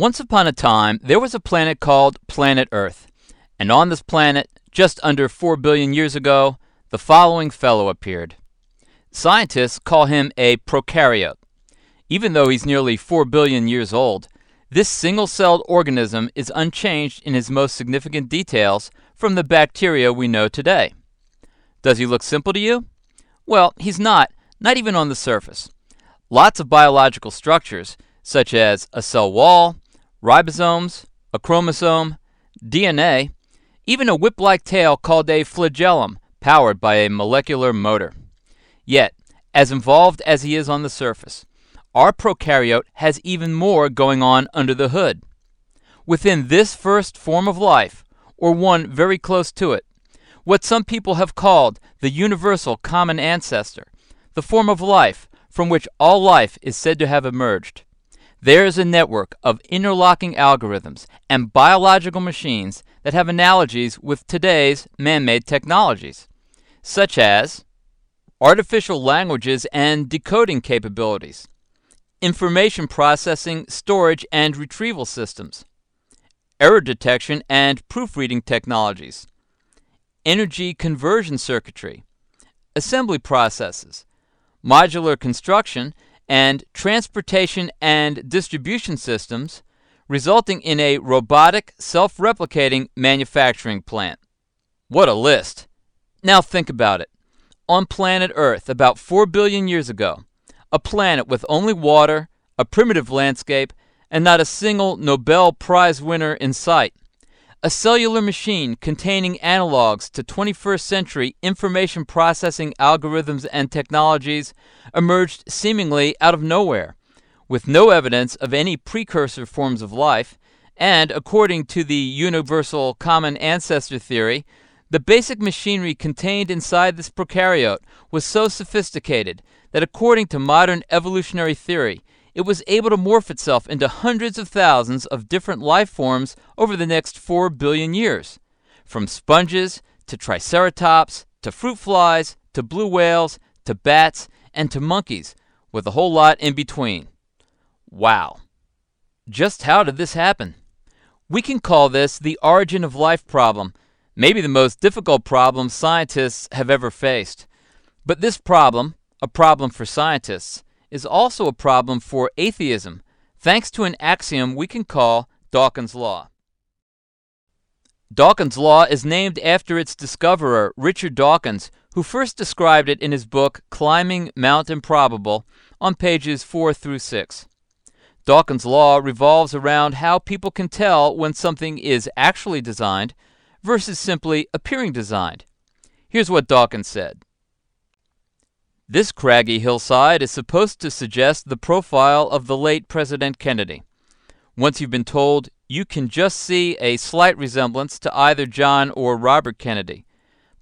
Once upon a time, there was a planet called Planet Earth, and on this planet, just under 4 billion years ago, the following fellow appeared. Scientists call him a prokaryote. Even though he's nearly 4 billion years old, this single-celled organism is unchanged in his most significant details from the bacteria we know today. Does he look simple to you? Well, he's not even on the surface. Lots of biological structures, such as a cell wall, ribosomes, a chromosome, DNA, even a whip-like tail called a flagellum, powered by a molecular motor. Yet, as involved as he is on the surface, our prokaryote has even more going on under the hood. Within this first form of life, or one very close to it, what some people have called the universal common ancestor, the form of life from which all life is said to have emerged, there is a network of interlocking algorithms and biological machines that have analogies with today's man-made technologies, such as artificial languages and decoding capabilities, information processing, storage, and retrieval systems, error detection and proofreading technologies, energy conversion circuitry, assembly processes, modular construction, and transportation and distribution systems, resulting in a robotic, self-replicating manufacturing plant. What a list! Now think about it. On planet Earth, about 4 billion years ago, a planet with only water, a primitive landscape, and not a single Nobel Prize winner in sight. A cellular machine containing analogs to 21st century information processing algorithms and technologies emerged seemingly out of nowhere, with no evidence of any precursor forms of life, and according to the universal common ancestor theory, the basic machinery contained inside this prokaryote was so sophisticated that according to modern evolutionary theory, it was able to morph itself into hundreds of thousands of different life forms over the next 4 billion years, from sponges to triceratops to fruit flies to blue whales to bats and to monkeys, with a whole lot in between. Wow. Just how did this happen? We can call this the origin of life problem, maybe the most difficult problem scientists have ever faced. But this problem, a problem for scientists, is also a problem for atheism, thanks to an axiom we can call Dawkins' law. Dawkins' law is named after its discoverer, Richard Dawkins, who first described it in his book Climbing Mount Improbable on pages 4 through 6. Dawkins' law revolves around how people can tell when something is actually designed versus simply appearing designed. Here's what Dawkins said. This craggy hillside is supposed to suggest the profile of the late President Kennedy. Once you've been told, you can just see a slight resemblance to either John or Robert Kennedy.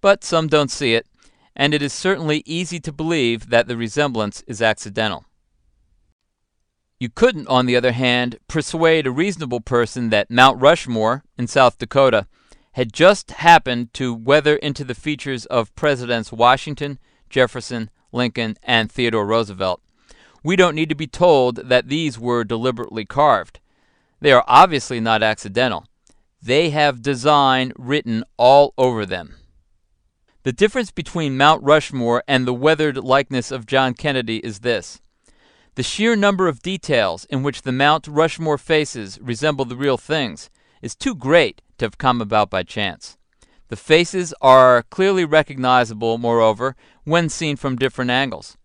But some don't see it, and it is certainly easy to believe that the resemblance is accidental. You couldn't, on the other hand, persuade a reasonable person that Mount Rushmore in South Dakota had just happened to weather into the features of Presidents Washington, Jefferson, Lincoln, and Theodore Roosevelt. We don't need to be told that these were deliberately carved. They are obviously not accidental. They have design written all over them. The difference between Mount Rushmore and the weathered likeness of John Kennedy is this. The sheer number of details in which the Mount Rushmore faces resemble the real things is too great to have come about by chance. The faces are clearly recognizable, moreover, when seen from different angles.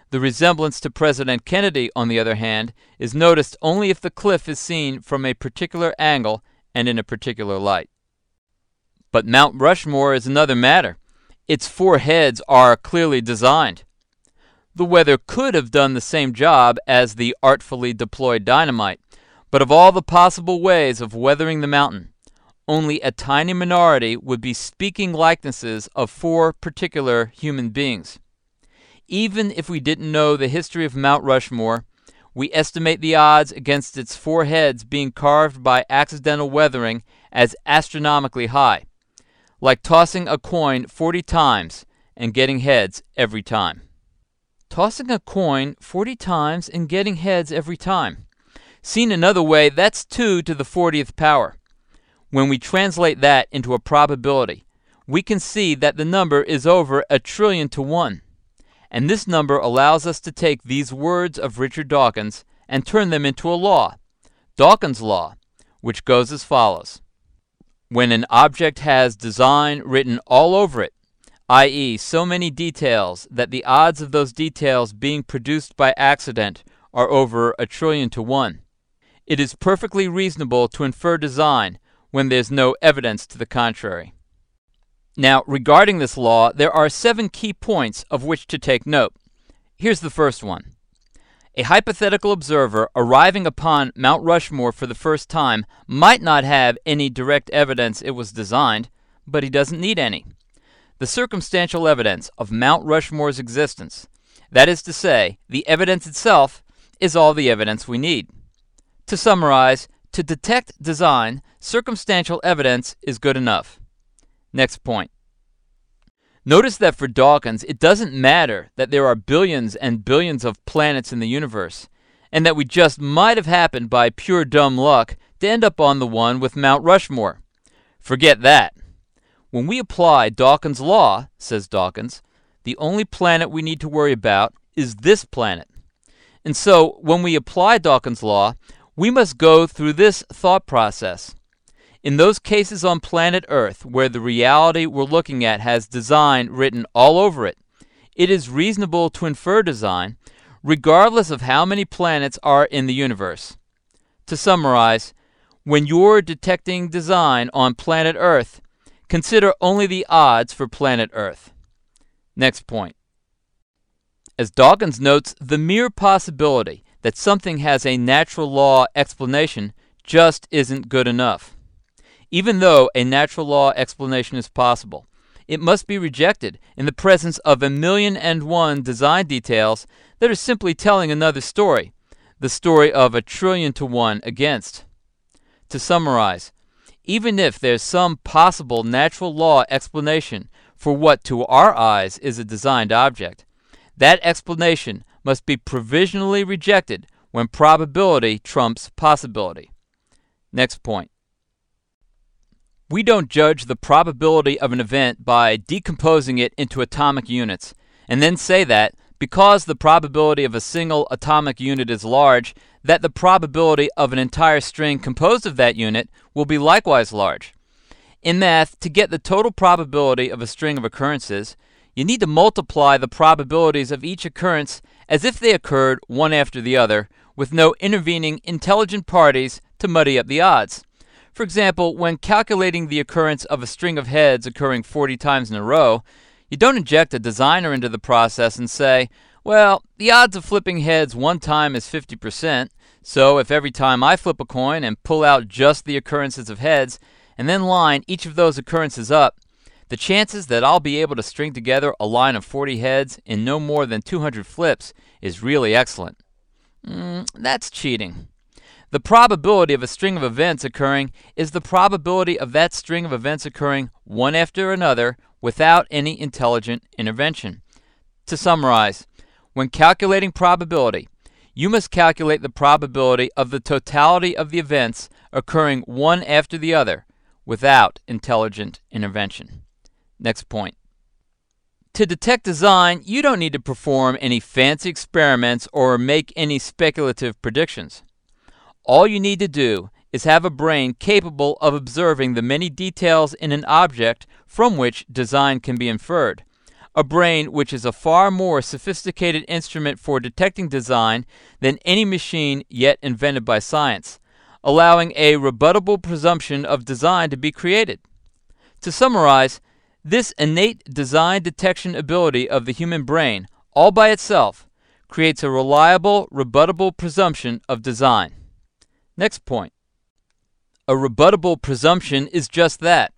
The resemblance to President Kennedy, on the other hand, is noticed only if the cliff is seen from a particular angle and in a particular light. But Mount Rushmore is another matter. Its 4 heads are clearly designed. The weather could have done the same job as the artfully deployed dynamite, but of all the possible ways of weathering the mountain, only a tiny minority would be speaking likenesses of 4 particular human beings. Even if we didn't know the history of Mount Rushmore, we estimate the odds against its 4 heads being carved by accidental weathering as astronomically high, like tossing a coin 40 times and getting heads every time. Tossing a coin 40 times and getting heads every time. Seen another way, that's 2 to the 40th power. When we translate that into a probability, we can see that the number is over 1,000,000,000,000 to 1. And this number allows us to take these words of Richard Dawkins and turn them into a law, Dawkins' law, which goes as follows. When an object has design written all over it, i.e. so many details that the odds of those details being produced by accident are over 1,000,000,000 to 1, it is perfectly reasonable to infer design when there's no evidence to the contrary. Now, regarding this law, there are 7 key points of which to take note. Here's the first one. A hypothetical observer arriving upon Mount Rushmore for the first time might not have any direct evidence it was designed, but he doesn't need any. The circumstantial evidence of Mount Rushmore's existence, that is to say, the evidence itself, is all the evidence we need. To summarize, to detect design, circumstantial evidence is good enough. Next point. Notice that for Dawkins, it doesn't matter that there are billions and billions of planets in the universe, and that we just might have happened by pure dumb luck to end up on the one with Mount Rushmore. Forget that. When we apply Dawkins' law, says Dawkins, the only planet we need to worry about is this planet. And so, when we apply Dawkins' law, we must go through this thought process. In those cases on planet Earth where the reality we're looking at has design written all over it, it is reasonable to infer design regardless of how many planets are in the universe. To summarize, when you're detecting design on planet Earth, consider only the odds for planet Earth. Next point. As Dawkins notes, the mere possibility that something has a natural law explanation just isn't good enough. Even though a natural law explanation is possible, it must be rejected in the presence of 1,000,001 design details that are simply telling another story, the story of 1,000,000,000 to 1 against. To summarize, even if there's some possible natural law explanation for what to our eyes is a designed object, that explanation must be provisionally rejected when probability trumps possibility. Next point. We don't judge the probability of an event by decomposing it into atomic units, and then say that, because the probability of a single atomic unit is large, that the probability of an entire string composed of that unit will be likewise large. In math, to get the total probability of a string of occurrences, you need to multiply the probabilities of each occurrence as if they occurred one after the other, with no intervening intelligent parties to muddy up the odds. For example, when calculating the occurrence of a string of heads occurring 40 times in a row, you don't inject a designer into the process and say, well, the odds of flipping heads one time is 50%, so if every time I flip a coin and pull out just the occurrences of heads, and then line each of those occurrences up, the chances that I'll be able to string together a line of 40 heads in no more than 200 flips is really excellent. That's cheating. The probability of a string of events occurring is the probability of that string of events occurring one after another without any intelligent intervention. To summarize, when calculating probability, you must calculate the probability of the totality of the events occurring one after the other without intelligent intervention. Next point. To detect design, you don't need to perform any fancy experiments or make any speculative predictions. All you need to do is have a brain capable of observing the many details in an object from which design can be inferred, a brain which is a far more sophisticated instrument for detecting design than any machine yet invented by science, allowing a rebuttable presumption of design to be created. To summarize, this innate design detection ability of the human brain, all by itself, creates a reliable, rebuttable presumption of design. Next point. A rebuttable presumption is just that,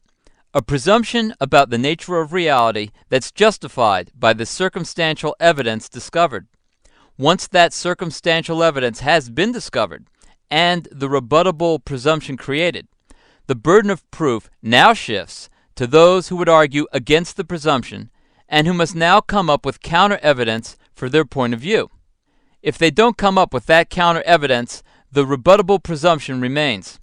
a presumption about the nature of reality that's justified by the circumstantial evidence discovered. Once that circumstantial evidence has been discovered, and the rebuttable presumption created, the burden of proof now shifts to those who would argue against the presumption, and who must now come up with counter-evidence for their point of view. If they don't come up with that counter-evidence, the rebuttable presumption remains.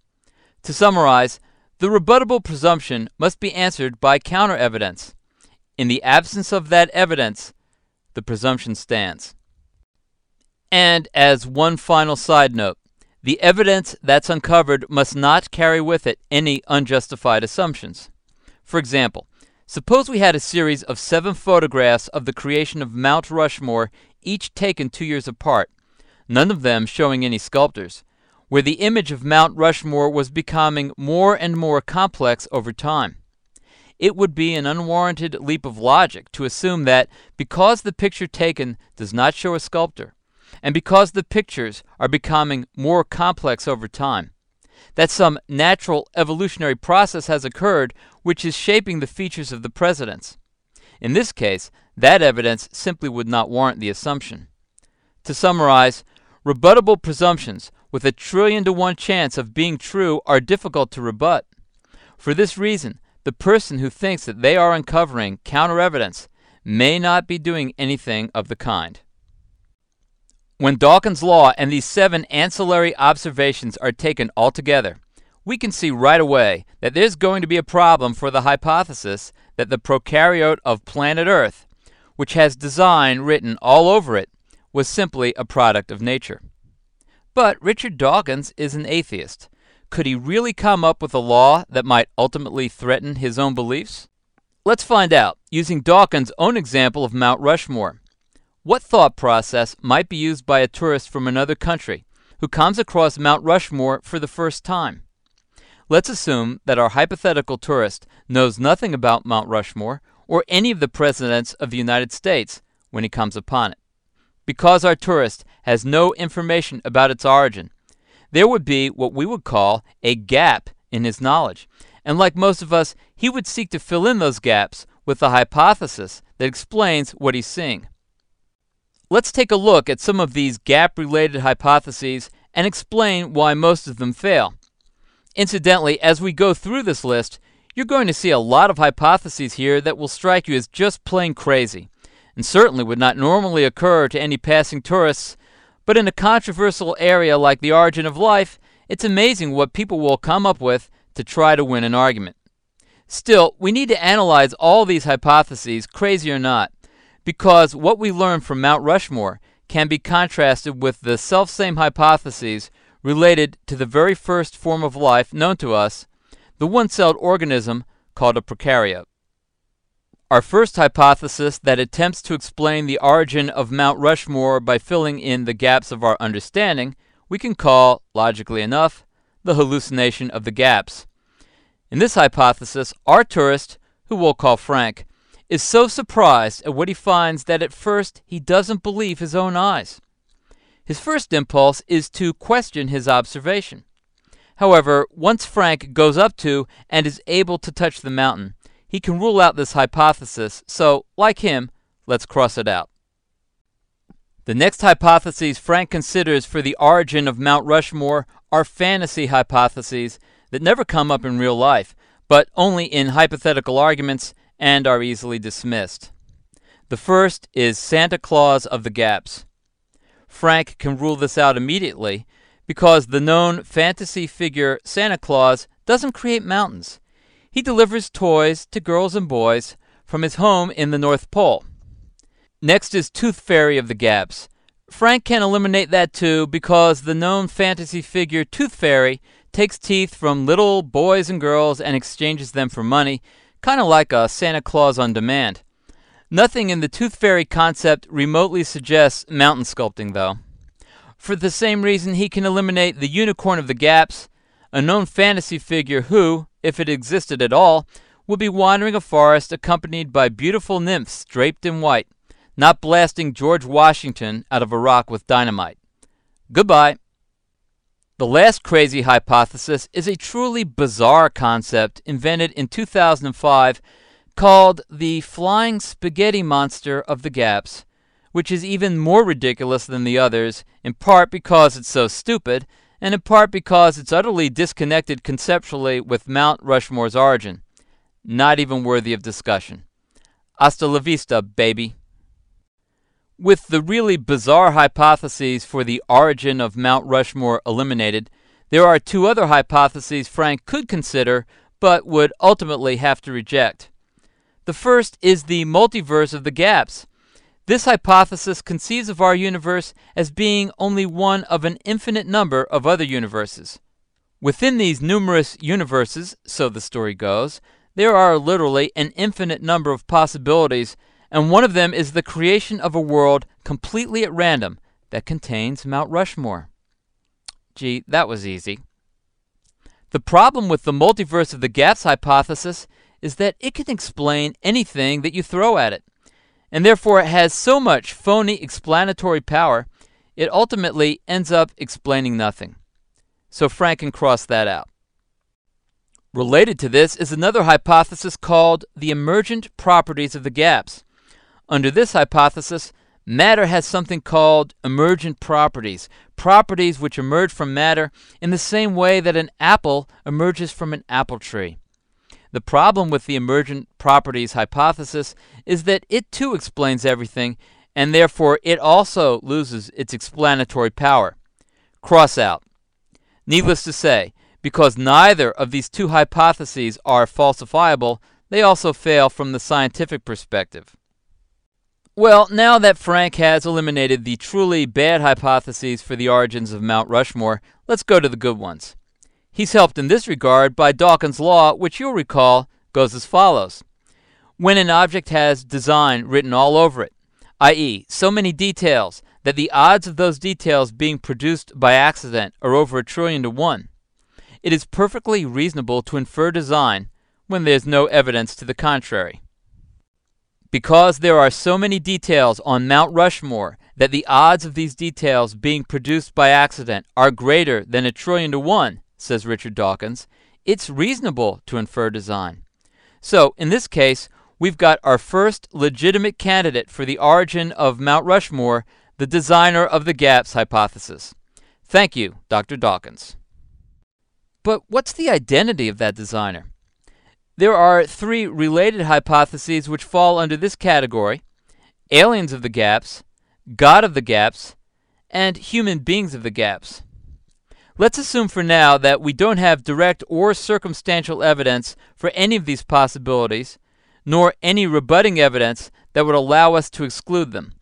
To summarize, the rebuttable presumption must be answered by counter-evidence. In the absence of that evidence, the presumption stands. And as one final side note, the evidence that's uncovered must not carry with it any unjustified assumptions. For example, suppose we had a series of 7 photographs of the creation of Mount Rushmore, each taken 2 years apart, none of them showing any sculptors, where the image of Mount Rushmore was becoming more and more complex over time. It would be an unwarranted leap of logic to assume that because the picture taken does not show a sculptor, and because the pictures are becoming more complex over time, that some natural evolutionary process has occurred which is shaping the features of the presidents. In this case, that evidence simply would not warrant the assumption. To summarize, rebuttable presumptions with a 1,000,000,000,000 chance of being true are difficult to rebut. For this reason, the person who thinks that they are uncovering counter-evidence may not be doing anything of the kind. When Dawkins' law and these 7 ancillary observations are taken all together, we can see right away that there's going to be a problem for the hypothesis that the prokaryote of planet Earth, which has design written all over it, was simply a product of nature. But Richard Dawkins is an atheist. Could he really come up with a law that might ultimately threaten his own beliefs? Let's find out, using Dawkins' own example of Mount Rushmore. What thought process might be used by a tourist from another country who comes across Mount Rushmore for the first time? Let's assume that our hypothetical tourist knows nothing about Mount Rushmore or any of the presidents of the United States when he comes upon it. Because our tourist has no information about its origin, there would be what we would call a gap in his knowledge. And like most of us, he would seek to fill in those gaps with a hypothesis that explains what he's seeing. Let's take a look at some of these gap-related hypotheses and explain why most of them fail. Incidentally, as we go through this list, you're going to see a lot of hypotheses here that will strike you as just plain crazy, and certainly would not normally occur to any passing tourists, but in a controversial area like the origin of life, it's amazing what people will come up with to try to win an argument. Still, we need to analyze all these hypotheses, crazy or not, because what we learn from Mount Rushmore can be contrasted with the selfsame hypotheses related to the very first form of life known to us, the one-celled organism called a prokaryote. Our first hypothesis that attempts to explain the origin of Mount Rushmore by filling in the gaps of our understanding, we can call, logically enough, the hallucination of the gaps. In this hypothesis, our tourist, who we'll call Frank, is so surprised at what he finds that at first he doesn't believe his own eyes. His first impulse is to question his observation. However, once Frank goes up to and is able to touch the mountain, he can rule out this hypothesis, so, like him, let's cross it out. The next hypotheses Frank considers for the origin of Mount Rushmore are fantasy hypotheses that never come up in real life, but only in hypothetical arguments and are easily dismissed. The first is Santa Claus of the gaps. Frank can rule this out immediately because the known fantasy figure Santa Claus doesn't create mountains. He delivers toys to girls and boys from his home in the North Pole. Next is Tooth Fairy of the gaps. Frank can eliminate that too because the known fantasy figure Tooth Fairy takes teeth from little boys and girls and exchanges them for money, kind of like a Santa Claus on demand. Nothing in the Tooth Fairy concept remotely suggests mountain sculpting, though. For the same reason, he can eliminate the Unicorn of the Gaps, a known fantasy figure who, if it existed at all, would be wandering a forest accompanied by beautiful nymphs draped in white, not blasting George Washington out of a rock with dynamite. Goodbye. The last crazy hypothesis is a truly bizarre concept invented in 2005 called the Flying Spaghetti Monster of the Gaps, which is even more ridiculous than the others, in part because it's so stupid, and in part because it's utterly disconnected conceptually with Mount Rushmore's origin. Not even worthy of discussion. Hasta la vista, baby. With the really bizarre hypotheses for the origin of Mount Rushmore eliminated, there are two other hypotheses Frank could consider but would ultimately have to reject. The first is the multiverse of the gaps. This hypothesis conceives of our universe as being only one of an infinite number of other universes. Within these numerous universes, so the story goes, there are literally an infinite number of possibilities, and one of them is the creation of a world completely at random that contains Mount Rushmore. Gee, that was easy. The problem with the multiverse of the gaps hypothesis is that it can explain anything that you throw at it, and therefore it has so much phony explanatory power, it ultimately ends up explaining nothing. So Frank can cross that out. Related to this is another hypothesis called the emergent properties of the gaps. Under this hypothesis, matter has something called emergent properties, properties which emerge from matter in the same way that an apple emerges from an apple tree. The problem with the emergent properties hypothesis is that it too explains everything, and therefore it also loses its explanatory power. Cross out. Needless to say, because neither of these two hypotheses are falsifiable, they also fail from the scientific perspective. Well, now that Frank has eliminated the truly bad hypotheses for the origins of Mount Rushmore, let's go to the good ones. He's helped in this regard by Dawkins' law, which you'll recall goes as follows. When an object has design written all over it, i.e., so many details that the odds of those details being produced by accident are over 1,000,000,000 to 1, it is perfectly reasonable to infer design when there's no evidence to the contrary. Because there are so many details on Mount Rushmore that the odds of these details being produced by accident are greater than 1,000,000,000 to 1, says Richard Dawkins, it's reasonable to infer design. So, in this case, we've got our first legitimate candidate for the origin of Mount Rushmore, the designer of the gaps hypothesis. Thank you, Dr. Dawkins. But what's the identity of that designer? There are three related hypotheses which fall under this category: aliens of the gaps, God of the gaps, and human beings of the gaps. Let's assume for now that we don't have direct or circumstantial evidence for any of these possibilities, nor any rebutting evidence that would allow us to exclude them.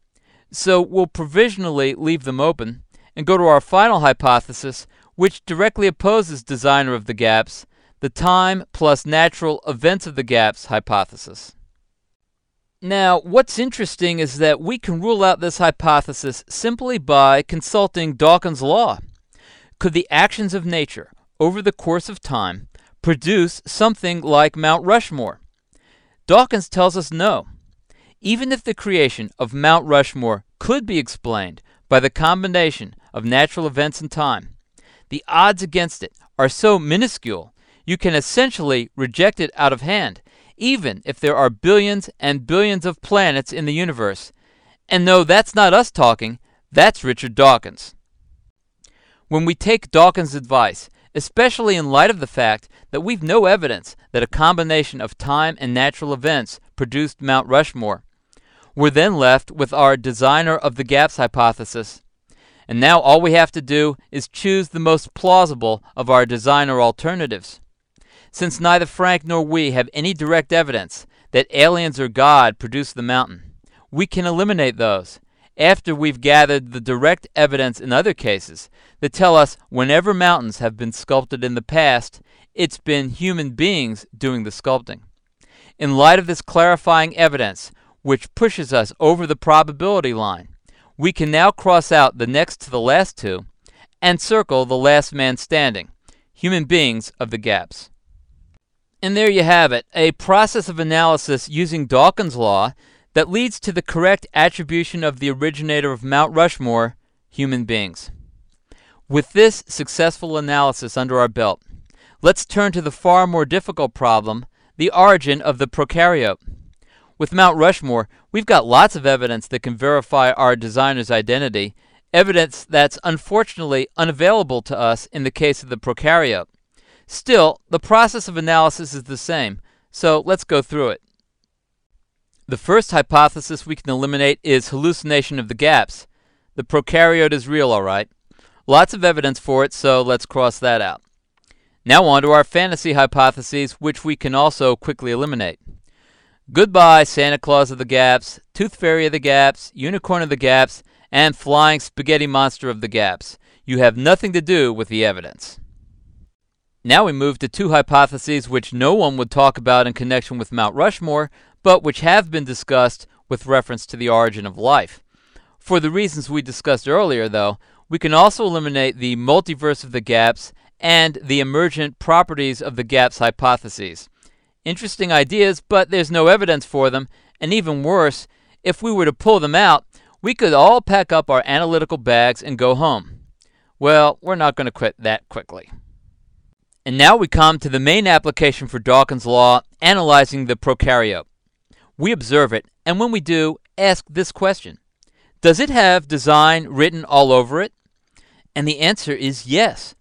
So we'll provisionally leave them open and go to our final hypothesis, which directly opposes designer of the gaps, the time plus natural events of the gaps hypothesis. Now, what's interesting is that we can rule out this hypothesis simply by consulting Dawkins' law. Could the actions of nature over the course of time produce something like Mount Rushmore? Dawkins tells us no. Even if the creation of Mount Rushmore could be explained by the combination of natural events and time, the odds against it are so minuscule you can essentially reject it out of hand, even if there are billions and billions of planets in the universe. And no, that's not us talking, that's Richard Dawkins. When we take Dawkins' advice, especially in light of the fact that we've no evidence that a combination of time and natural events produced Mount Rushmore, we're then left with our designer of the gaps hypothesis. And now all we have to do is choose the most plausible of our designer alternatives. Since neither Frank nor we have any direct evidence that aliens or God produced the mountain, we can eliminate those after we've gathered the direct evidence in other cases that tell us whenever mountains have been sculpted in the past, it's been human beings doing the sculpting. In light of this clarifying evidence, which pushes us over the probability line, we can now cross out the next to the last two and circle the last man standing, human beings of the gaps. And there you have it, a process of analysis using Dawkins' law that leads to the correct attribution of the originator of Mount Rushmore, human beings. With this successful analysis under our belt, let's turn to the far more difficult problem, the origin of the prokaryote. With Mount Rushmore, we've got lots of evidence that can verify our designer's identity, evidence that's unfortunately unavailable to us in the case of the prokaryote. Still, the process of analysis is the same, so let's go through it. The first hypothesis we can eliminate is hallucination of the gaps. The prokaryote is real, all right. Lots of evidence for it, so let's cross that out. Now on to our fantasy hypotheses, which we can also quickly eliminate. Goodbye, Santa Claus of the gaps, Tooth Fairy of the gaps, Unicorn of the gaps, and Flying Spaghetti Monster of the gaps. You have nothing to do with the evidence. Now we move to two hypotheses which no one would talk about in connection with Mount Rushmore, but which have been discussed with reference to the origin of life. For the reasons we discussed earlier, though, we can also eliminate the multiverse of the gaps and the emergent properties of the gaps hypotheses. Interesting ideas, but there's no evidence for them, and even worse, if we were to pull them out, we could all pack up our analytical bags and go home. Well, we're not going to quit that quickly. And now we come to the main application for Dawkins' law, analyzing the prokaryote. We observe it, and when we do, ask this question. Does it have design written all over it? And the answer is yes.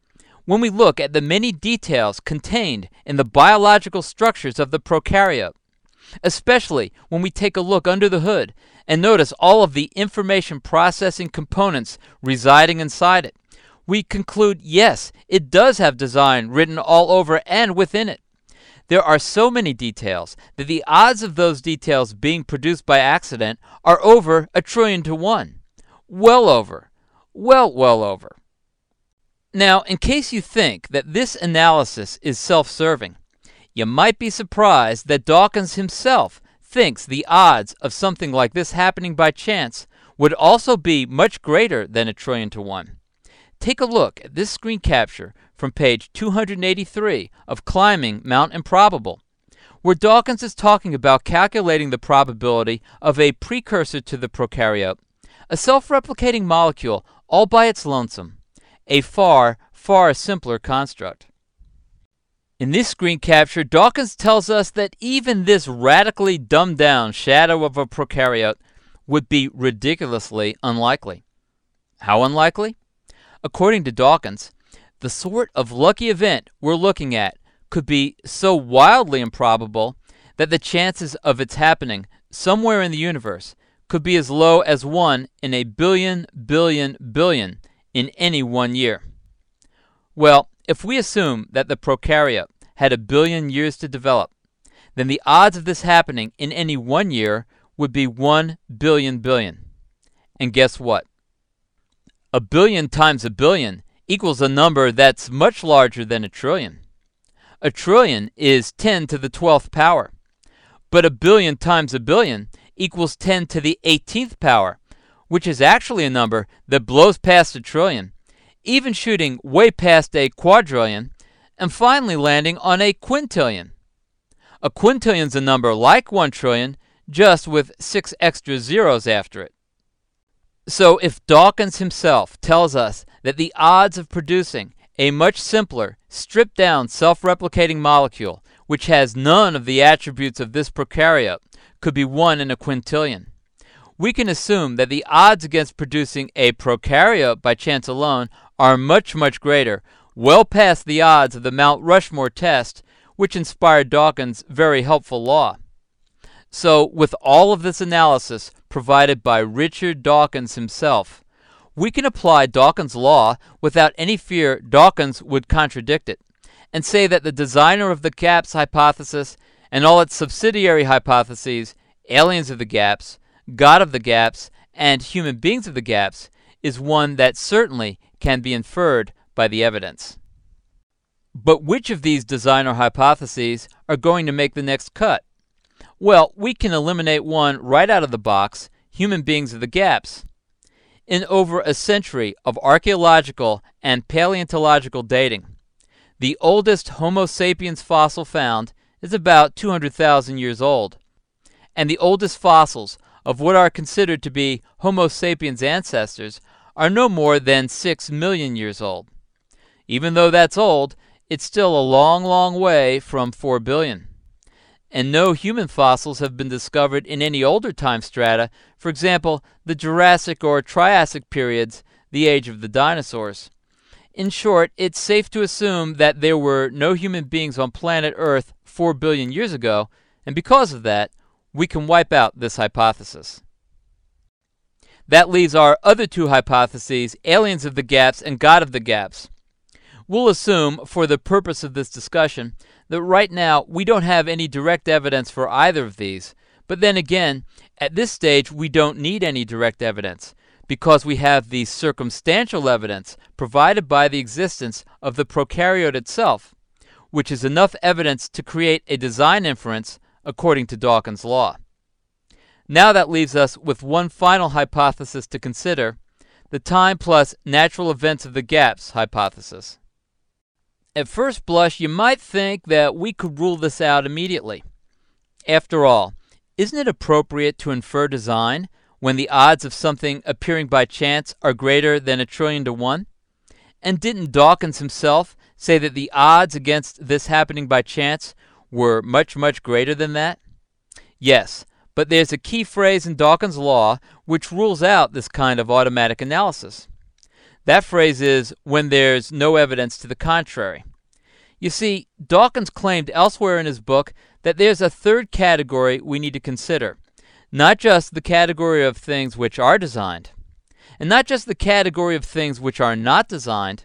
When we look at the many details contained in the biological structures of the prokaryote, especially when we take a look under the hood and notice all of the information processing components residing inside it, we conclude, yes, it does have design written all over and within it. There are so many details that the odds of those details being produced by accident are over 1,000,000,000 to 1. Well over. Well over. Now, in case you think that this analysis is self-serving, you might be surprised that Dawkins himself thinks the odds of something like this happening by chance would also be much greater than 1,000,000,000 to 1. Take a look at this screen capture from page 283 of Climbing Mount Improbable, where Dawkins is talking about calculating the probability of a precursor to the prokaryote, a self-replicating molecule all by its lonesome, a far, far simpler construct. In this screen capture, Dawkins tells us that even this radically dumbed-down shadow of a prokaryote would be ridiculously unlikely. How unlikely? According to Dawkins, the sort of lucky event we're looking at could be so wildly improbable that the chances of its happening somewhere in the universe could be as low as 1 in a billion in any 1 year. Well, if we assume that the prokaryote had 1 billion years to develop, then the odds of this happening in any 1 year would be 1 billion. And guess what? 1 billion times 1 billion equals a number that's much larger than 1,000,000,000,000. 1,000,000,000,000 is 10 to the 12th power. But 1 billion times 1 billion equals 10 to the 18th power, which is actually a number that blows past 1,000,000,000,000, even shooting way past a quadrillion, and finally landing on a quintillion. A quintillion's a number like 1,000,000,000,000, just with 6 extra zeros after it. So if Dawkins himself tells us that the odds of producing a much simpler, stripped-down, self-replicating molecule, which has none of the attributes of this prokaryote, could be 1 in a quintillion, we can assume that the odds against producing a prokaryote by chance alone are much, much greater, well past the odds of the Mount Rushmore test, which inspired Dawkins' very helpful law. So, with all of this analysis provided by Richard Dawkins himself, we can apply Dawkins' law without any fear Dawkins would contradict it, and say that the designer of the gaps hypothesis and all its subsidiary hypotheses, aliens of the gaps, God of the gaps, and human beings of the gaps, is one that certainly can be inferred by the evidence. But which of these designer hypotheses are going to make the next cut? Well, we can eliminate one right out of the box, human beings of the gaps. In over a century of archaeological and paleontological dating, the oldest Homo sapiens fossil found is about 200,000 years old, and the oldest fossils of what are considered to be Homo sapiens ancestors are no more than 6 million years old. Even though that's old, it's still a long, long way from 4 billion. And no human fossils have been discovered in any older time strata, for example, the Jurassic or Triassic periods, the age of the dinosaurs. In short, it's safe to assume that there were no human beings on planet Earth 4 billion years ago, and because of that, we can wipe out this hypothesis. That leaves our other two hypotheses, aliens of the gaps and God of the gaps. We'll assume, for the purpose of this discussion, that right now we don't have any direct evidence for either of these, but then again, at this stage we don't need any direct evidence, because we have the circumstantial evidence provided by the existence of the prokaryote itself, which is enough evidence to create a design inference according to Dawkins' law. Now that leaves us with one final hypothesis to consider, the time plus natural events of the gaps hypothesis. At first blush, you might think that we could rule this out immediately. After all, isn't it appropriate to infer design when the odds of something appearing by chance are greater than 1,000,000,000 to 1? And didn't Dawkins himself say that the odds against this happening by chance were much, much greater than that? Yes, but there's a key phrase in Dawkins' law which rules out this kind of automatic analysis. That phrase is, when there's no evidence to the contrary. You see, Dawkins claimed elsewhere in his book that there's a third category we need to consider, not just the category of things which are designed, and not just the category of things which are not designed,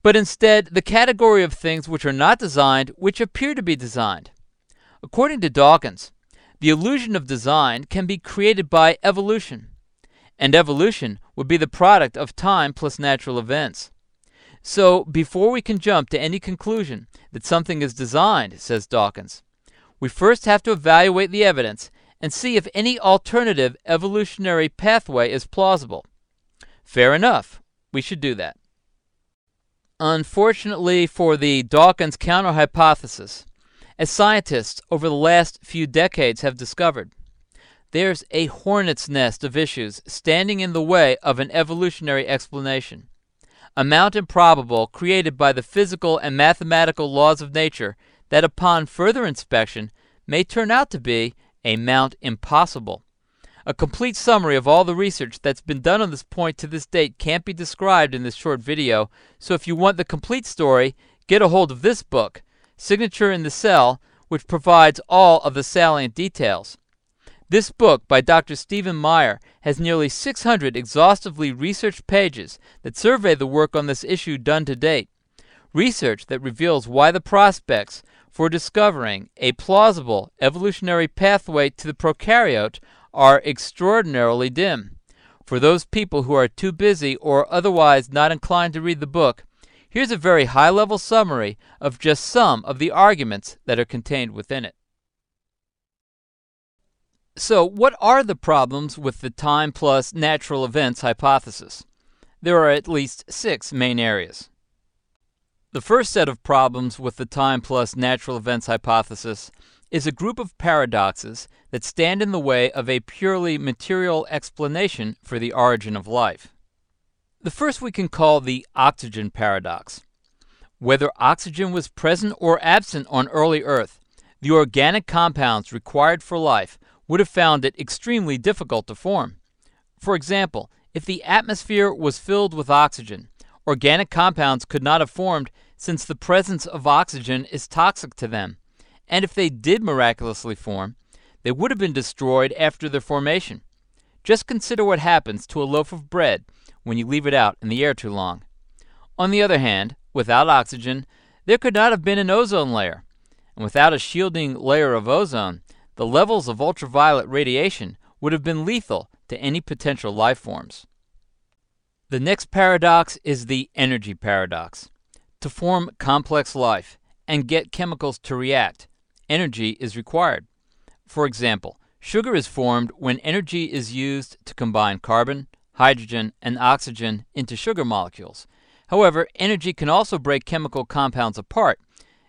but instead the category of things which are not designed which appear to be designed. According to Dawkins, the illusion of design can be created by evolution, and evolution would be the product of time plus natural events. So, before we can jump to any conclusion that something is designed, says Dawkins, we first have to evaluate the evidence and see if any alternative evolutionary pathway is plausible. Fair enough, we should do that. Unfortunately for the Dawkins counter-hypothesis, as scientists over the last few decades have discovered, there's a hornet's nest of issues standing in the way of an evolutionary explanation, a mount improbable created by the physical and mathematical laws of nature that upon further inspection may turn out to be a mount impossible. A complete summary of all the research that's been done on this point to this date can't be described in this short video, so if you want the complete story, get a hold of this book, Signature in the Cell, which provides all of the salient details. This book by Dr. Stephen Meyer has nearly 600 exhaustively researched pages that survey the work on this issue done to date, research that reveals why the prospects for discovering a plausible evolutionary pathway to the prokaryote are extraordinarily dim. For those people who are too busy or otherwise not inclined to read the book, here's a very high-level summary of just some of the arguments that are contained within it. So, what are the problems with the time plus natural events hypothesis? There are at least 6 main areas. The first set of problems with the time plus natural events hypothesis is a group of paradoxes that stand in the way of a purely material explanation for the origin of life. The first we can call the oxygen paradox. Whether oxygen was present or absent on early Earth, the organic compounds required for life would have found it extremely difficult to form. For example, if the atmosphere was filled with oxygen, organic compounds could not have formed since the presence of oxygen is toxic to them, and if they did miraculously form, they would have been destroyed after their formation. Just consider what happens to a loaf of bread when you leave it out in the air too long. On the other hand, without oxygen, there could not have been an ozone layer, and without a shielding layer of ozone, the levels of ultraviolet radiation would have been lethal to any potential life forms. The next paradox is the energy paradox. To form complex life and get chemicals to react, energy is required. For example, sugar is formed when energy is used to combine carbon, hydrogen, and oxygen into sugar molecules. However, energy can also break chemical compounds apart,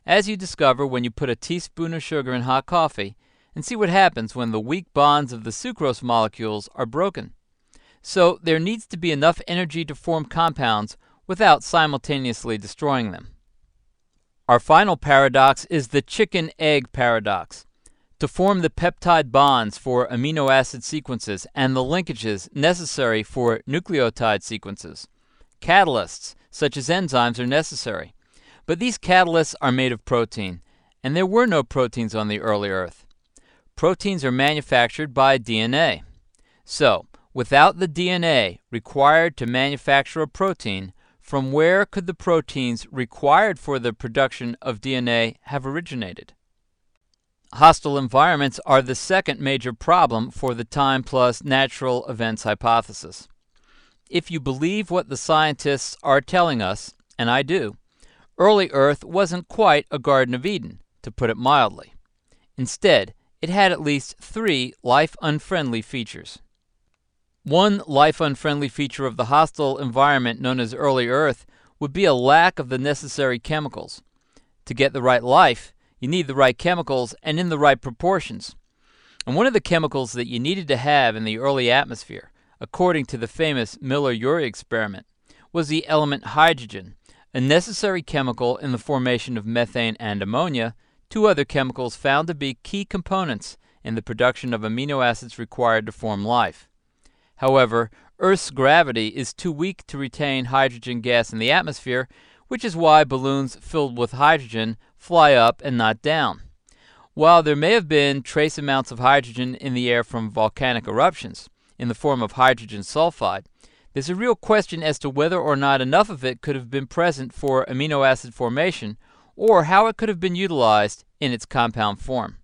as you discover when you put a teaspoon of sugar in hot coffee and see what happens when the weak bonds of the sucrose molecules are broken. So there needs to be enough energy to form compounds without simultaneously destroying them. Our final paradox is the chicken-egg paradox. To form the peptide bonds for amino acid sequences and the linkages necessary for nucleotide sequences, catalysts such as enzymes are necessary. But these catalysts are made of protein, and there were no proteins on the early Earth. proteins are manufactured by DNA. So, without the DNA required to manufacture a protein, from where could the proteins required for the production of DNA have originated? Hostile environments are the second major problem for the time plus natural events hypothesis. If you believe what the scientists are telling us, and I do, early Earth wasn't quite a Garden of Eden, to put it mildly. Instead, it had at least 3 life-unfriendly features. One life-unfriendly feature of the hostile environment known as early Earth would be a lack of the necessary chemicals. To get the right life, you need the right chemicals and in the right proportions. And one of the chemicals that you needed to have in the early atmosphere, according to the famous Miller-Urey experiment, was the element hydrogen, a necessary chemical in the formation of methane and ammonia, 2 other chemicals found to be key components in the production of amino acids required to form life. However, Earth's gravity is too weak to retain hydrogen gas in the atmosphere, which is why balloons filled with hydrogen fly up and not down. While there may have been trace amounts of hydrogen in the air from volcanic eruptions, in the form of hydrogen sulfide, there's a real question as to whether or not enough of it could have been present for amino acid formation, or how it could have been utilized in its compound form.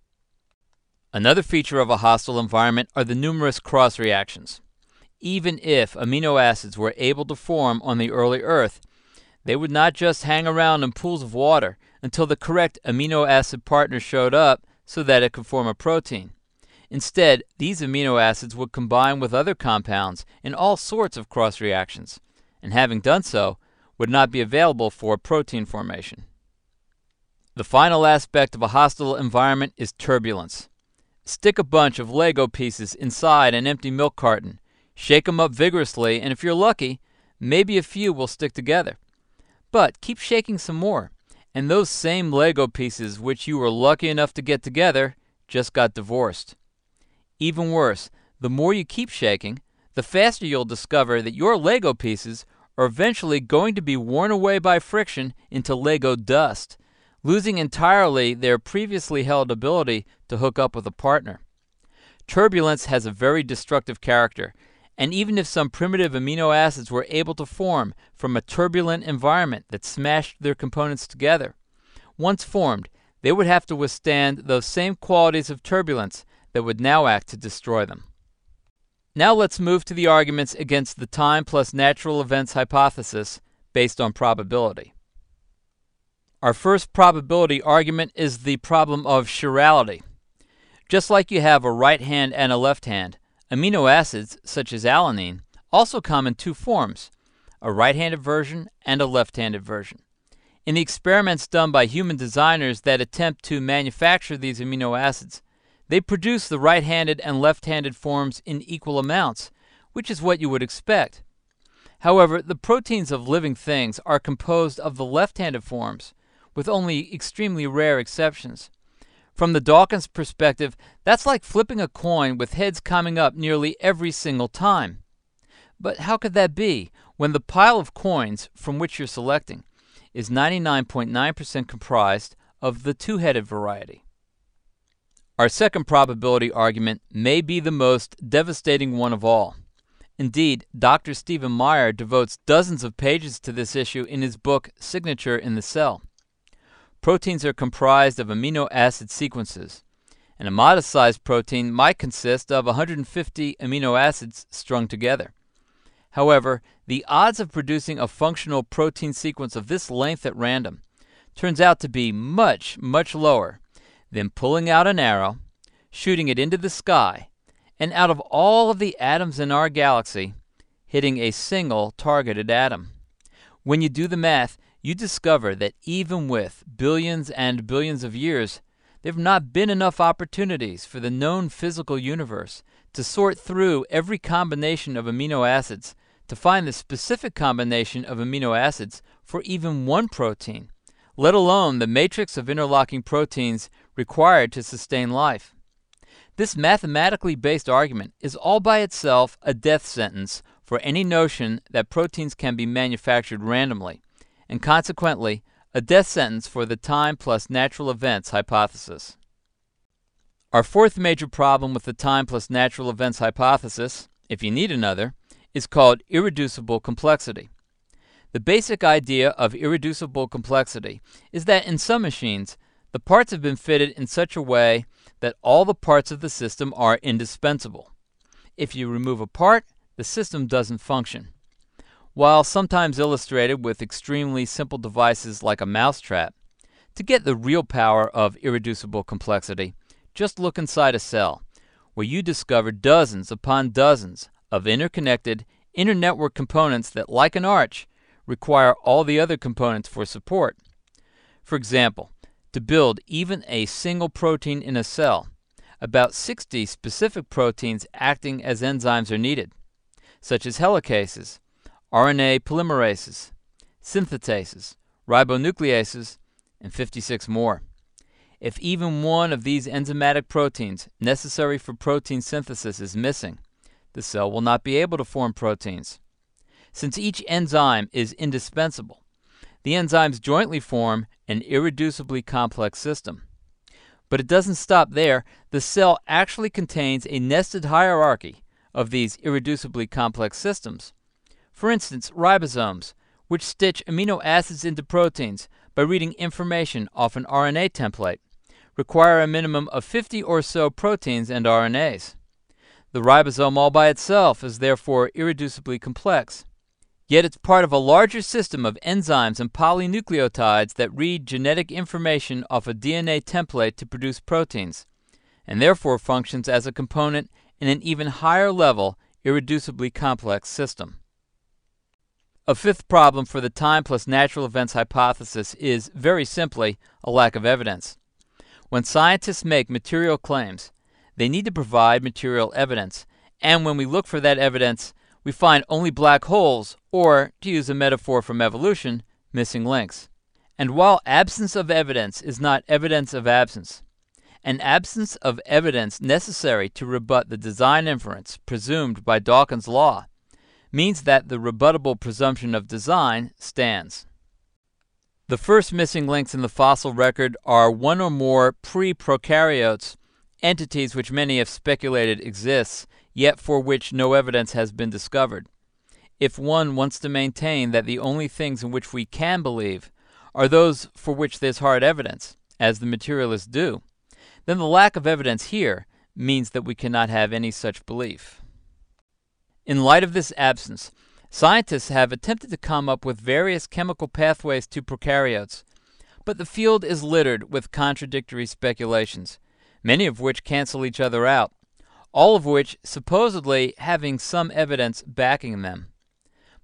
Another feature of a hostile environment are the numerous cross-reactions. Even if amino acids were able to form on the early Earth, they would not just hang around in pools of water until the correct amino acid partner showed up so that it could form a protein. Instead, these amino acids would combine with other compounds in all sorts of cross-reactions, and having done so, would not be available for protein formation. The final aspect of a hostile environment is turbulence. Stick a bunch of Lego pieces inside an empty milk carton, shake them up vigorously, and if you're lucky, maybe a few will stick together. But keep shaking some more, and those same Lego pieces which you were lucky enough to get together just got divorced. Even worse, the more you keep shaking, the faster you'll discover that your Lego pieces are eventually going to be worn away by friction into Lego dust, losing entirely their previously held ability to hook up with a partner. Turbulence has a very destructive character, and even if some primitive amino acids were able to form from a turbulent environment that smashed their components together, once formed, they would have to withstand those same qualities of turbulence that would now act to destroy them. Now let's move to the arguments against the time plus natural events hypothesis based on probability. Our first probability argument is the problem of chirality. Just like you have a right hand and a left hand, amino acids, such as alanine, also come in 2 forms, a right-handed version and a left-handed version. In the experiments done by human designers that attempt to manufacture these amino acids, they produce the right-handed and left-handed forms in equal amounts, which is what you would expect. However, the proteins of living things are composed of the left-handed forms, with only extremely rare exceptions. From the Dawkins perspective, that's like flipping a coin with heads coming up nearly every single time. But how could that be when the pile of coins from which you're selecting is 99.9% comprised of the 2-headed variety? Our second probability argument may be the most devastating one of all. Indeed, Dr. Stephen Meyer devotes dozens of pages to this issue in his book Signature in the Cell. Proteins are comprised of amino acid sequences, and a modest-sized protein might consist of 150 amino acids strung together. However, the odds of producing a functional protein sequence of this length at random turns out to be much, much lower than pulling out an arrow, shooting it into the sky, and out of all of the atoms in our galaxy, hitting a single targeted atom. When you do the math, you discover that even with billions and billions of years, there have not been enough opportunities for the known physical universe to sort through every combination of amino acids to find the specific combination of amino acids for even one protein, let alone the matrix of interlocking proteins required to sustain life. This mathematically based argument is all by itself a death sentence for any notion that proteins can be manufactured randomly, and consequently, a death sentence for the time plus natural events hypothesis. Our fourth major problem with the time plus natural events hypothesis, if you need another, is called irreducible complexity. The basic idea of irreducible complexity is that in some machines, the parts have been fitted in such a way that all the parts of the system are indispensable. If you remove a part, the system doesn't function. While sometimes illustrated with extremely simple devices like a mousetrap, to get the real power of irreducible complexity, just look inside a cell, where you discover dozens upon dozens of interconnected, inter-network components that, like an arch, require all the other components for support. For example, to build even a single protein in a cell, about 60 specific proteins acting as enzymes are needed, such as helicases, RNA polymerases, synthetases, ribonucleases, and 56 more. If even one of these enzymatic proteins necessary for protein synthesis is missing, the cell will not be able to form proteins. Since each enzyme is indispensable, the enzymes jointly form an irreducibly complex system. But it doesn't stop there. The cell actually contains a nested hierarchy of these irreducibly complex systems. For instance, ribosomes, which stitch amino acids into proteins by reading information off an RNA template, require a minimum of 50 or so proteins and RNAs. The ribosome all by itself is therefore irreducibly complex. Yet it's part of a larger system of enzymes and polynucleotides that read genetic information off a DNA template to produce proteins, and therefore functions as a component in an even higher level, irreducibly complex system. A fifth problem for the time plus natural events hypothesis is, very simply, a lack of evidence. When scientists make material claims, they need to provide material evidence, and when we look for that evidence, we find only black holes, or, to use a metaphor from evolution, missing links. And while absence of evidence is not evidence of absence, an absence of evidence necessary to rebut the design inference presumed by Dawkins' law means that the rebuttable presumption of design stands. The first missing links in the fossil record are one or more pre-prokaryotes, entities which many have speculated exists, yet for which no evidence has been discovered. If one wants to maintain that the only things in which we can believe are those for which there's hard evidence, as the materialists do, then the lack of evidence here means that we cannot have any such belief. In light of this absence, scientists have attempted to come up with various chemical pathways to prokaryotes, but the field is littered with contradictory speculations, many of which cancel each other out, all of which supposedly having some evidence backing them.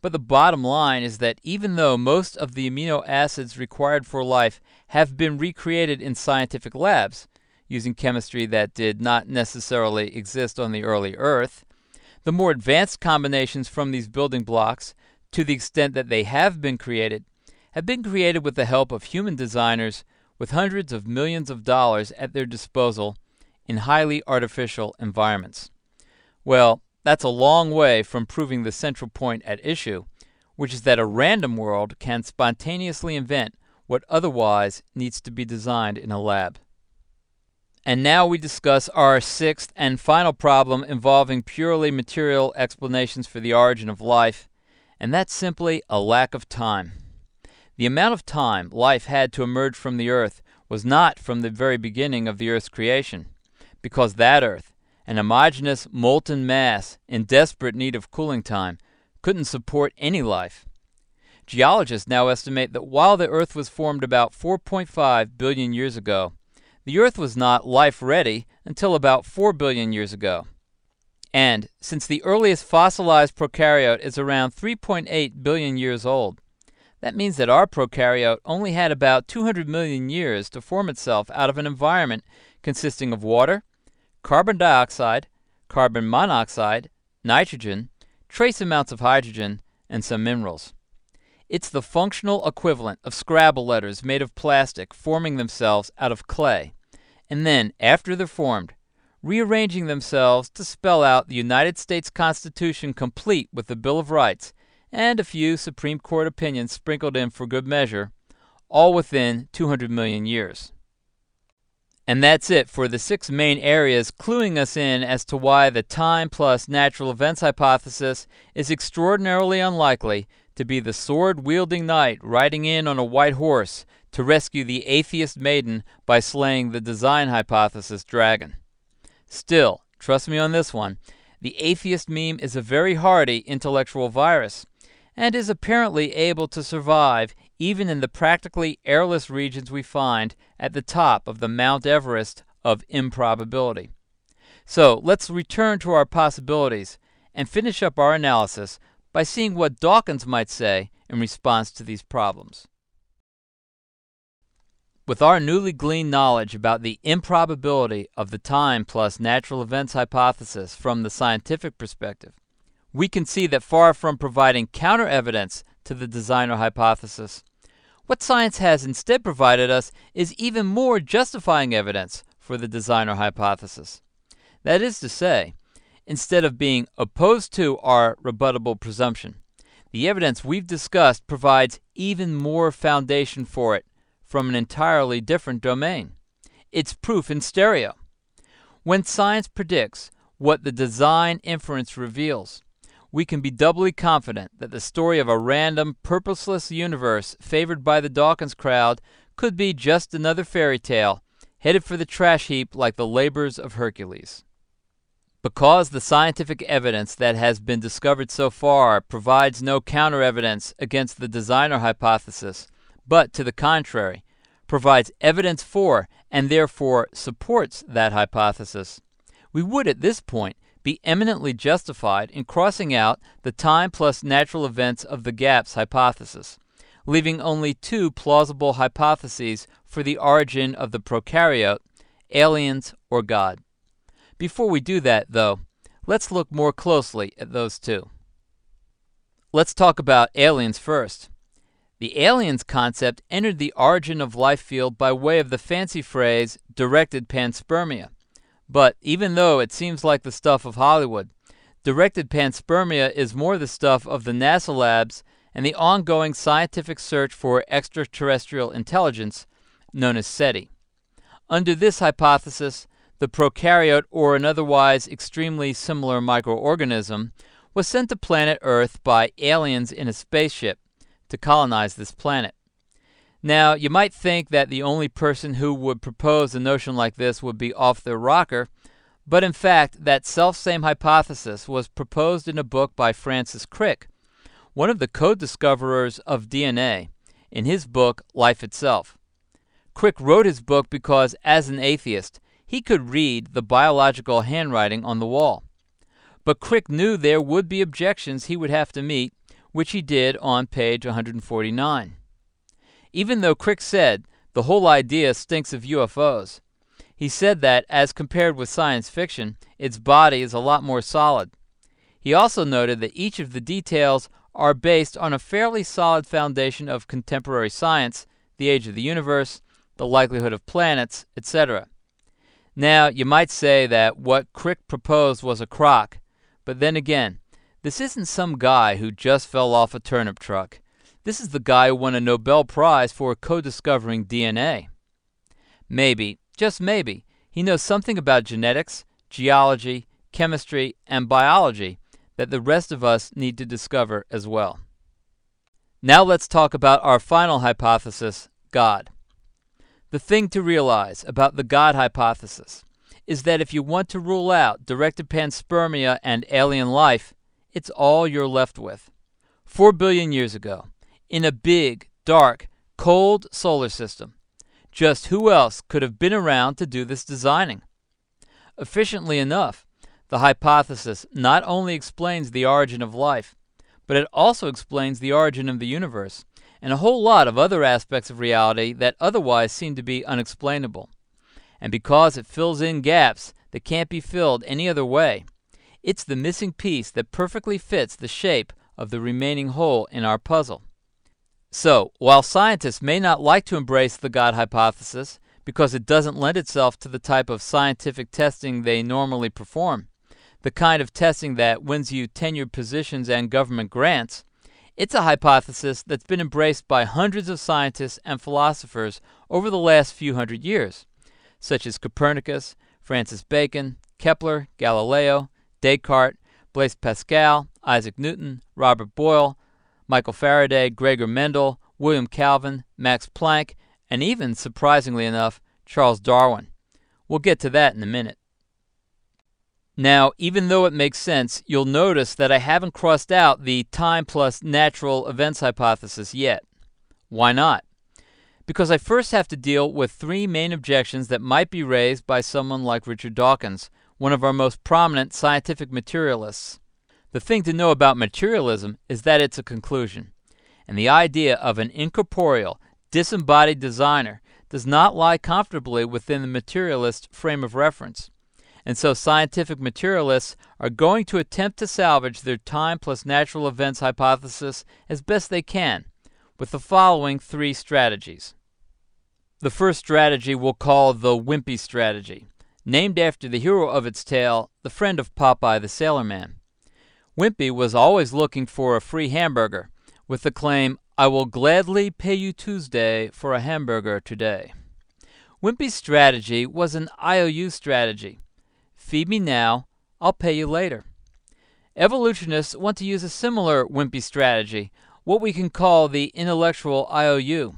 But the bottom line is that even though most of the amino acids required for life have been recreated in scientific labs, using chemistry that did not necessarily exist on the early Earth, the more advanced combinations from these building blocks, to the extent that they have been created with the help of human designers with hundreds of millions of dollars at their disposal in highly artificial environments. Well, that's a long way from proving the central point at issue, which is that a random world can spontaneously invent what otherwise needs to be designed in a lab. And now we discuss our sixth and final problem involving purely material explanations for the origin of life, and that's simply a lack of time. The amount of time life had to emerge from the Earth was not from the very beginning of the Earth's creation, because that Earth, an homogeneous molten mass in desperate need of cooling time, couldn't support any life. Geologists now estimate that while the Earth was formed about 4.5 billion years ago, the Earth was not life-ready until about 4 billion years ago. And since the earliest fossilized prokaryote is around 3.8 billion years old, that means that our prokaryote only had about 200 million years to form itself out of an environment consisting of water, carbon dioxide, carbon monoxide, nitrogen, trace amounts of hydrogen, and some minerals. It's the functional equivalent of Scrabble letters made of plastic forming themselves out of clay, and then, after they're formed, rearranging themselves to spell out the United States Constitution complete with the Bill of Rights and a few Supreme Court opinions sprinkled in for good measure, all within 200 million years. And that's it for the 6 main areas cluing us in as to why the time plus natural events hypothesis is extraordinarily unlikely to be the sword-wielding knight riding in on a white horse to rescue the atheist maiden by slaying the design hypothesis dragon. Still, trust me on this one, the atheist meme is a very hardy intellectual virus, and is apparently able to survive even in the practically airless regions we find at the top of the Mount Everest of improbability. So let's return to our possibilities and finish up our analysis by seeing what Dawkins might say in response to these problems. With our newly gleaned knowledge about the improbability of the time plus natural events hypothesis from the scientific perspective, we can see that far from providing counter-evidence to the designer hypothesis, what science has instead provided us is even more justifying evidence for the designer hypothesis. That is to say, instead of being opposed to our rebuttable presumption, the evidence we've discussed provides even more foundation for it from an entirely different domain. It's proof in stereo. When science predicts what the design inference reveals, we can be doubly confident that the story of a random, purposeless universe favored by the Dawkins crowd could be just another fairy tale, headed for the trash heap like the labors of Hercules. Because the scientific evidence that has been discovered so far provides no counter-evidence against the designer hypothesis, but to the contrary, provides evidence for and therefore supports that hypothesis, we would at this point be eminently justified in crossing out the time plus natural events of the gaps hypothesis, leaving only 2 plausible hypotheses for the origin of the prokaryote, aliens or God. Before we do that, though, let's look more closely at those 2. Let's talk about aliens first. The aliens concept entered the origin of life field by way of the fancy phrase directed panspermia. But even though it seems like the stuff of Hollywood, directed panspermia is more the stuff of the NASA labs and the ongoing scientific search for extraterrestrial intelligence known as SETI. Under this hypothesis, the prokaryote, or an otherwise extremely similar microorganism, was sent to planet Earth by aliens in a spaceship to colonize this planet. Now, you might think that the only person who would propose a notion like this would be off their rocker, but in fact, that selfsame hypothesis was proposed in a book by Francis Crick, one of the co-discoverers of DNA, in his book Life Itself. Crick wrote his book because, as an atheist, he could read the biological handwriting on the wall. But Crick knew there would be objections he would have to meet, which he did on page 149. Even though Crick said the whole idea stinks of UFOs, he said that, as compared with science fiction, its body is a lot more solid. He also noted that each of the details are based on a fairly solid foundation of contemporary science, the age of the universe, the likelihood of planets, etc. Now, you might say that what Crick proposed was a crock, but then again, this isn't some guy who just fell off a turnip truck. This is the guy who won a Nobel Prize for co-discovering DNA. Maybe, just maybe, he knows something about genetics, geology, chemistry, and biology that the rest of us need to discover as well. Now let's talk about our final hypothesis, God. The thing to realize about the God hypothesis is that if you want to rule out directed panspermia and alien life, it's all you're left with. 4 billion years ago, in a big, dark, cold solar system, just who else could have been around to do this designing? Efficiently enough, the hypothesis not only explains the origin of life, but it also explains the origin of the universe and a whole lot of other aspects of reality that otherwise seem to be unexplainable. And because it fills in gaps that can't be filled any other way, it's the missing piece that perfectly fits the shape of the remaining hole in our puzzle. So, while scientists may not like to embrace the God hypothesis because it doesn't lend itself to the type of scientific testing they normally perform, the kind of testing that wins you tenured positions and government grants, it's a hypothesis that's been embraced by hundreds of scientists and philosophers over the last few hundred years. such as Copernicus, Francis Bacon, Kepler, Galileo, Descartes, Blaise Pascal, Isaac Newton, Robert Boyle, Michael Faraday, Gregor Mendel, William Calvin, Max Planck, and even, surprisingly enough, Charles Darwin. We'll get to that in a minute. Now, even though it makes sense, you'll notice that I haven't crossed out the time plus natural events hypothesis yet. Why not? Because I first have to deal with three main objections that might be raised by someone like Richard Dawkins, one of our most prominent scientific materialists. The thing to know about materialism is that it's a conclusion, and the idea of an incorporeal, disembodied designer does not lie comfortably within the materialist frame of reference. And so scientific materialists are going to attempt to salvage their time plus natural events hypothesis as best they can, with the following three strategies. The first strategy we'll call the wimpy strategy, named after the hero of its tale, the friend of Popeye the Sailor Man. Wimpy was always looking for a free hamburger, with the claim, "I will gladly pay you Tuesday for a hamburger today." Wimpy's strategy was an IOU strategy. Feed me now, I'll pay you later. Evolutionists want to use a similar wimpy strategy, what we can call the intellectual IOU.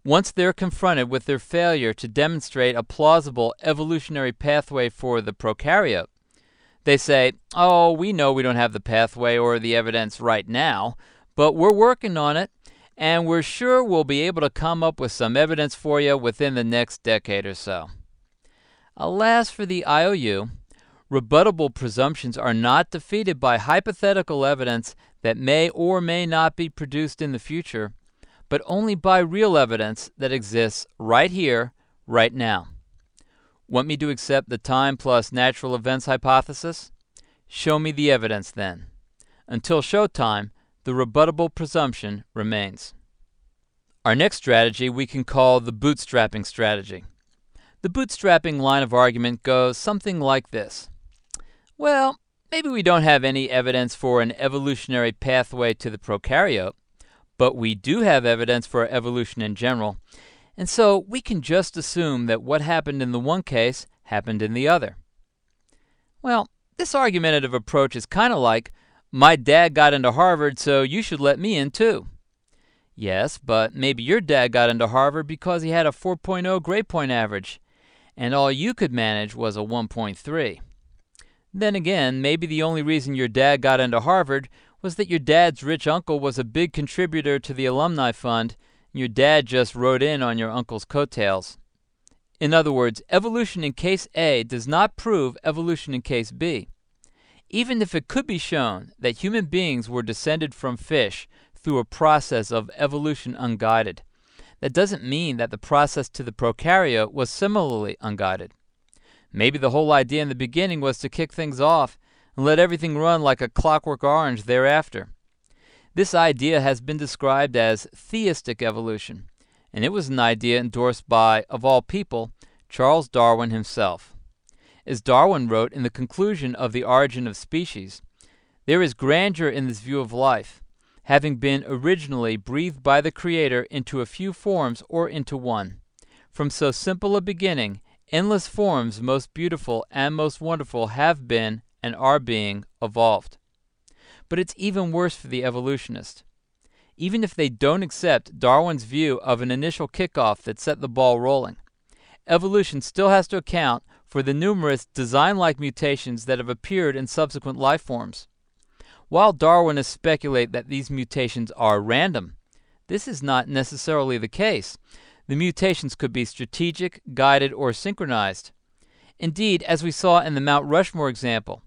Once they're confronted with their failure to demonstrate a plausible evolutionary pathway for the prokaryote, they say, "Oh, we know we don't have the pathway or the evidence right now, but we're working on it, and we're sure we'll be able to come up with some evidence for you within the next decade or so." Alas for the IOU, rebuttable presumptions are not defeated by hypothetical evidence that may or may not be produced in the future, but only by real evidence that exists right here, right now. Want me to accept the time plus natural events hypothesis? Show me the evidence then. Until showtime, the rebuttable presumption remains. Our next strategy we can call the bootstrapping strategy. The bootstrapping line of argument goes something like this. Well, maybe we don't have any evidence for an evolutionary pathway to the prokaryote, but we do have evidence for evolution in general, and so we can just assume that what happened in the one case happened in the other. Well, this argumentative approach is kind of like, my dad got into Harvard, so you should let me in too. Yes, but maybe your dad got into Harvard because he had a 4.0 grade point average, and all you could manage was a 1.3. Then again, maybe the only reason your dad got into Harvard was that your dad's rich uncle was a big contributor to the alumni fund, and your dad just rode in on your uncle's coattails. In other words, evolution in case A does not prove evolution in case B. Even if it could be shown that human beings were descended from fish through a process of evolution unguided, that doesn't mean that the process to the prokaryote was similarly unguided. Maybe the whole idea in the beginning was to kick things off and let everything run like a clockwork orange thereafter. This idea has been described as theistic evolution, and it was an idea endorsed by, of all people, Charles Darwin himself. As Darwin wrote in the conclusion of The Origin of Species, there is grandeur in this view of life, having been originally breathed by the Creator into a few forms or into one. From so simple a beginning, endless forms most beautiful and most wonderful have been and are being evolved. But it's even worse for the evolutionist. Even if they don't accept Darwin's view of an initial kickoff that set the ball rolling, evolution still has to account for the numerous design-like mutations that have appeared in subsequent life forms. While Darwinists speculate that these mutations are random, this is not necessarily the case. The mutations could be strategic, guided, or synchronized. Indeed, as we saw in the Mount Rushmore example,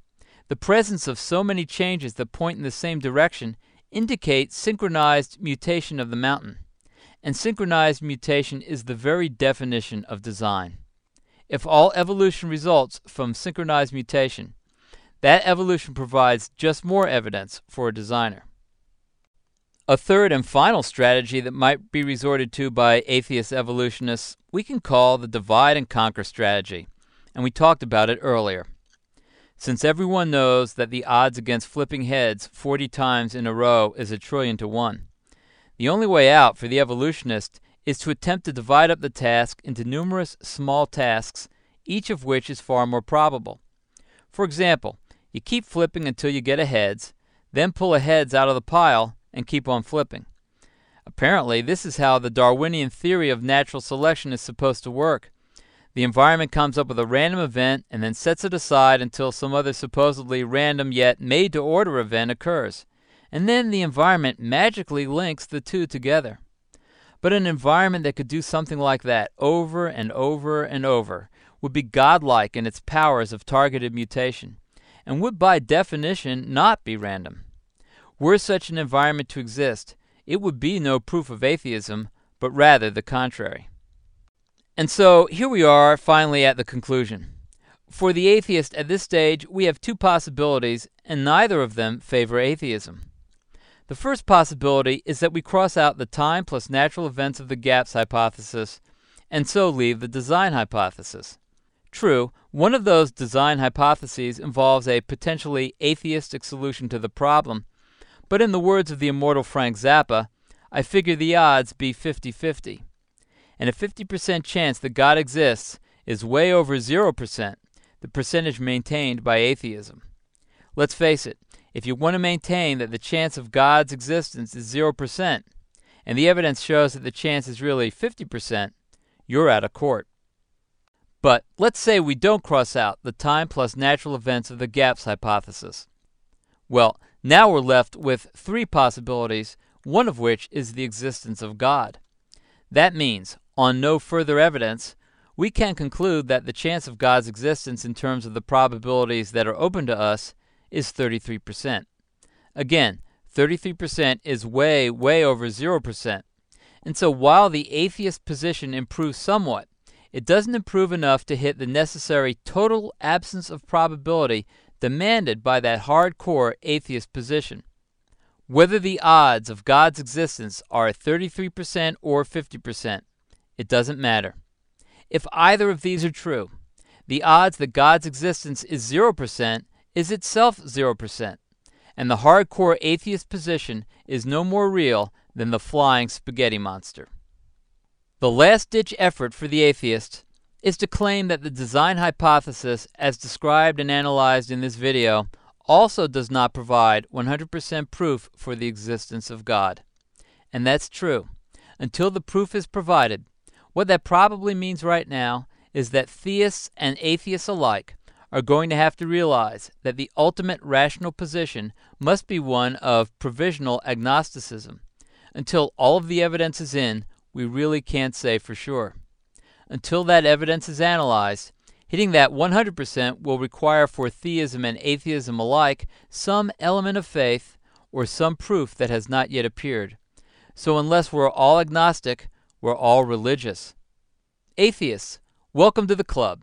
the presence of so many changes that point in the same direction indicate synchronized mutation of the mountain. And synchronized mutation is the very definition of design. If all evolution results from synchronized mutation, that evolution provides just more evidence for a designer. A third and final strategy that might be resorted to by atheist evolutionists we can call the divide and conquer strategy, and we talked about it earlier. Since everyone knows that the odds against flipping heads 40 times in a row is 1,000,000,000 to 1, the only way out for the evolutionist is to attempt to divide up the task into numerous small tasks, each of which is far more probable. For example, you keep flipping until you get a heads, then pull a heads out of the pile and keep on flipping. Apparently, this is how the Darwinian theory of natural selection is supposed to work. The environment comes up with a random event and then sets it aside until some other supposedly random yet made-to-order event occurs. And then the environment magically links the two together. But an environment that could do something like that over and over and over would be godlike in its powers of targeted mutation, and would by definition not be random. Were such an environment to exist, it would be no proof of atheism, but rather the contrary. And so here we are finally at the conclusion. For the atheist at this stage, we have two possibilities, and neither of them favor atheism. The first possibility is that we cross out the time plus natural events of the gaps hypothesis, and so leave the design hypothesis. True, one of those design hypotheses involves a potentially atheistic solution to the problem, but in the words of the immortal Frank Zappa, I figure the odds be 50-50. And a 50% chance that God exists is way over 0%, the percentage maintained by atheism. Let's face it, if you want to maintain that the chance of God's existence is 0%, and the evidence shows that the chance is really 50%, you're out of court. But let's say we don't cross out the time plus natural events of the gaps hypothesis. Well, now we're left with three possibilities, one of which is the existence of God. That means, on no further evidence, we can conclude that the chance of God's existence in terms of the probabilities that are open to us is 33%. Again, 33% is way, way over 0%. And so while the atheist position improves somewhat, it doesn't improve enough to hit the necessary total absence of probability demanded by that hardcore atheist position. Whether the odds of God's existence are 33% or 50%, it doesn't matter. If either of these are true, the odds that God's existence is 0% is itself 0%, and the hardcore atheist position is no more real than the flying spaghetti monster. The last-ditch effort for the atheist is to claim that the design hypothesis, as described and analyzed in this video, also does not provide 100% proof for the existence of God. And that's true. Until the proof is provided, what that probably means right now is that theists and atheists alike are going to have to realize that the ultimate rational position must be one of provisional agnosticism. Until all of the evidence is in, we really can't say for sure. Until that evidence is analyzed, hitting that 100% will require for theism and atheism alike some element of faith or some proof that has not yet appeared. So unless we're all agnostic, we're all religious. Atheists, welcome to the club.